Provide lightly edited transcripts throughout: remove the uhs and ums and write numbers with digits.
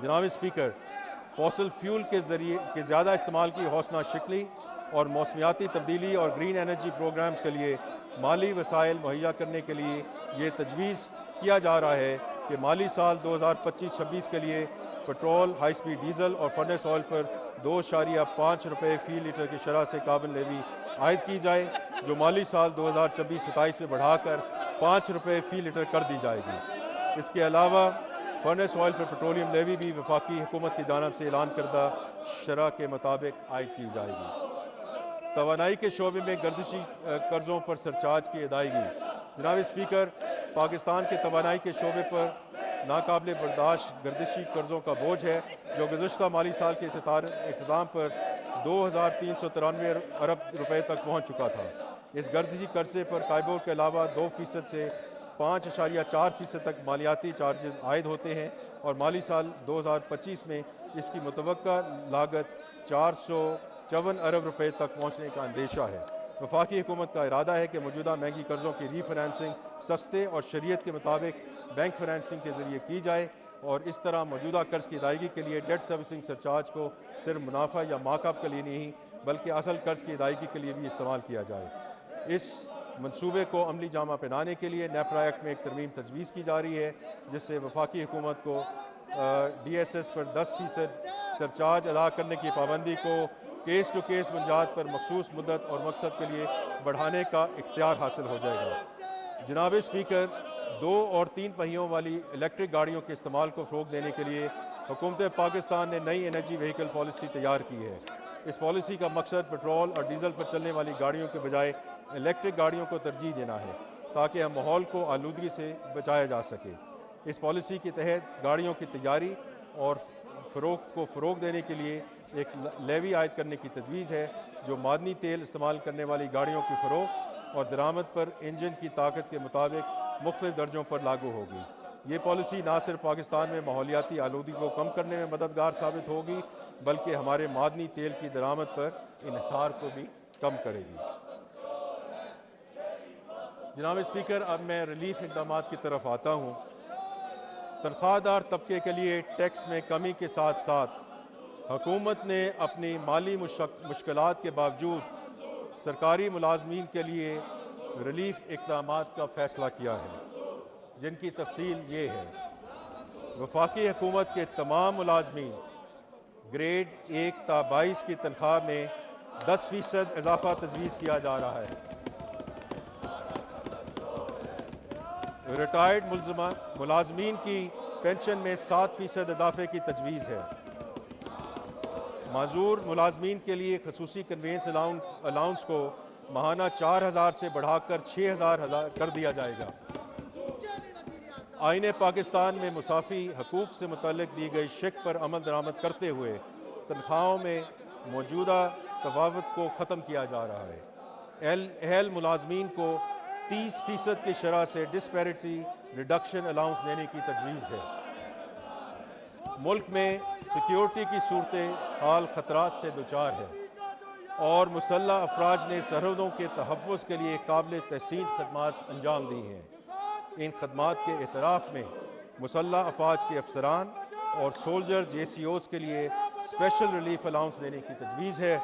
جناب speaker, fossil fuel کے ذریعے کے زیادہ استعمال کی حوصلہ شکلی اور موسمیاتی تبدیلی اور گرین انرجی پروگرامز کے لیے مالی وسائل مہیا کرنے کے لیے یہ تجویز کیا جا رہا ہے کہ مالی سال 2025-26 کے لیے پٹرول، ہائی سپیڈ ڈیزل اور فرنس آئل پر 2.5 روپے فی لیٹر کی شرح سے کاربن لیوی عائد کی جائے، جو مالی سال 2026-27 میں بڑھا کر 5 روپے فی لیٹر کر دی جائے گی۔ اس کے علاوہ فرنس آئل پر پیٹرولیم لیوی بھی وفاقی حکومت کی جانب سے اعلان کردہ شرح کے مطابق عائد کی جائے گی۔ توانائی کے شعبے میں گردشی قرضوں پر سرچارج کی ادائیگی۔ جناب اسپیکر، پاکستان کے توانائی کے شعبے پر ناقابل برداشت گردشی قرضوں کا بوجھ ہے، جو گزشتہ مالی سال کے اختتام پر 2,393 ارب روپے تک پہنچ چکا تھا۔ اس گردشی قرضے پر کائبور کے علاوہ 2% سے 5.4% تک مالیاتی چارجز عائد ہوتے ہیں اور مالی سال 2025 میں اس کی متوقع لاگت 454 ارب روپے تک پہنچنے کا اندیشہ ہے۔ وفاقی حکومت کا ارادہ ہے کہ موجودہ مہنگی قرضوں کی ری فنانسنگ سستے اور شریعت کے مطابق بینک فنانسنگ کے ذریعے کی جائے اور اس طرح موجودہ قرض کی ادائیگی کے لیے ڈیٹ سروسنگ سرچارج کو صرف منافع یا مارک اپ کے لیے نہیں بلکہ اصل قرض کی ادائیگی کے لیے بھی استعمال کیا جائے۔ اس منصوبے کو عملی جامہ پہنانے کے لیے نیپرا ایکٹ میں ایک ترمیم تجویز کی جا رہی ہے، جس سے وفاقی حکومت کو ڈی ایس ایس پر 10% سرچارج ادا کرنے کی پابندی کو کیس ٹو کیس منجات پر مخصوص مدت اور مقصد کے لیے بڑھانے کا اختیار حاصل ہو جائے گا۔ جناب اسپیکر، 2 اور 3 پہیوں والی الیکٹرک گاڑیوں کے استعمال کو فروغ دینے کے لیے حکومت پاکستان نے نئی انرجی وہیکل پالیسی تیار کی ہے۔ اس پالیسی کا مقصد پیٹرول اور ڈیزل پر چلنے والی گاڑیوں کے بجائے الیکٹرک گاڑیوں کو ترجیح دینا ہے تاکہ ماحول کو آلودگی سے بچایا جا سکے۔ اس پالیسی کے تحت گاڑیوں کی تجاری اور فروخت کو فروغ دینے کے لیے ایک لیوی عائد کرنے کی تجویز ہے، جو معدنی تیل استعمال کرنے والی گاڑیوں کی فروخت اور درآمد پر انجن کی طاقت کے مطابق مختلف درجوں پر لاگو ہوگی۔ یہ پالیسی نہ صرف پاکستان میں ماحولیاتی آلودگی کو کم کرنے میں مددگار ثابت ہوگی بلکہ ہمارے معدنی تیل کی درآمد پر انحصار کو بھی کم کرے گی۔ جناب اسپیکر، اب میں ریلیف اقدامات کی طرف آتا ہوں۔ تنخواہ دار طبقے کے لیے ٹیکس میں کمی کے ساتھ ساتھ حکومت نے اپنی مالی مشکلات کے باوجود سرکاری ملازمین کے لیے ریلیف اقدامات کا فیصلہ کیا ہے، جن کی تفصیل یہ ہے۔ وفاقی حکومت کے تمام ملازمین گریڈ 1 تا 22 کی تنخواہ میں 10% اضافہ تجویز کیا جا رہا ہے۔ ریٹائرڈ ملازمین کی پینشن میں 7% اضافے کی تجویز ہے۔ معذور ملازمین کے لیے خصوصی کنوینس الاؤنس کو ماہانہ 4,000 سے بڑھا کر 6,000 کر دیا جائے گا۔ آئین پاکستان میں مساوی حقوق سے متعلق دی گئی شق پر عمل درآمد کرتے ہوئے تنخواہوں میں موجودہ تفاوت کو ختم کیا جا رہا ہے۔ اہل ملازمین کو 30% کی شرح سے ڈسپیرٹی ریڈکشن الاؤنس دینے کی تجویز ہے۔ ملک میں سیکیورٹی کی صورتحال خطرات سے دوچار ہے اور مسلح افواج نے سرحدوں کے تحفظ کے لیے قابل تحسین خدمات انجام دی ہیں۔ ان خدمات کے اعتراف میں مسلح افواج کے افسران اور سولجر جے سی اوز کے لیے اسپیشل ریلیف الاؤنس دینے کی تجویز ہے۔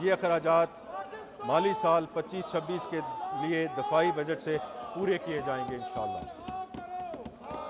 یہ اخراجات مالی سال 25-26 کے لیے دفاعی بجٹ سے پورے کیے جائیں گے انشاءاللہ۔